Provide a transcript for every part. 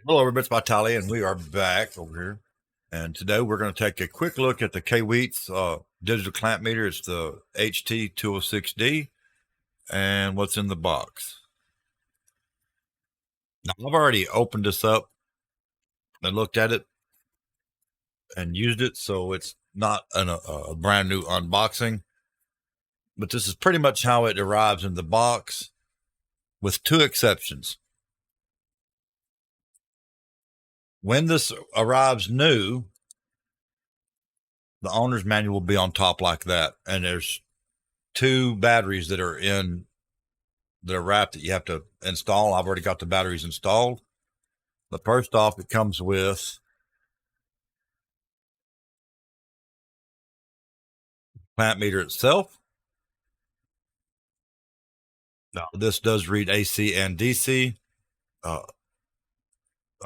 Hello, everybody. It's Vitali, and we are back over here. And today we're going to take a quick look at the KAIWEETS digital clamp meter. It's the HT206D, and what's in the box. Now, I've already opened this up and looked at it and used it, so it's not a brand new unboxing. But this is pretty much how it arrives in the box, with two exceptions. When this arrives new, the owner's manual will be on top like that, and there's two batteries that are wrapped that you have to install. I've already got the batteries installed. But first off, it comes with the clamp meter itself. Now, this does read AC and DC,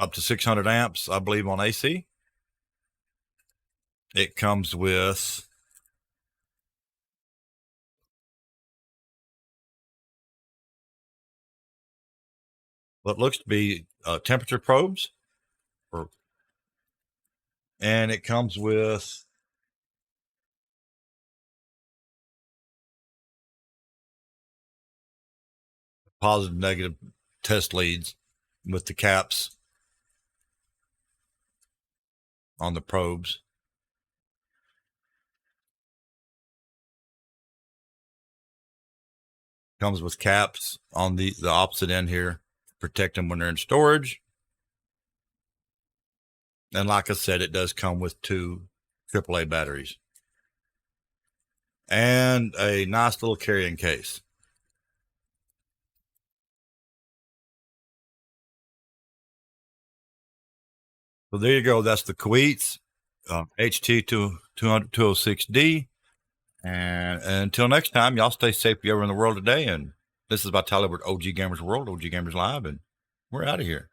up to 600 amps, I believe, on AC. It comes with what looks to be temperature probes, and it comes with positive, negative test leads with the caps on the probes. Comes with caps on the opposite end here, protect them when they're in storage. And like I said, it does come with two AAA batteries and a nice little carrying case. So there you go. That's the KAIWEETS HT206D. And until next time, y'all stay safe if you're ever in the world today. And this is Vitali with OG Gamers World, OG Gamers Live, and we're out of here.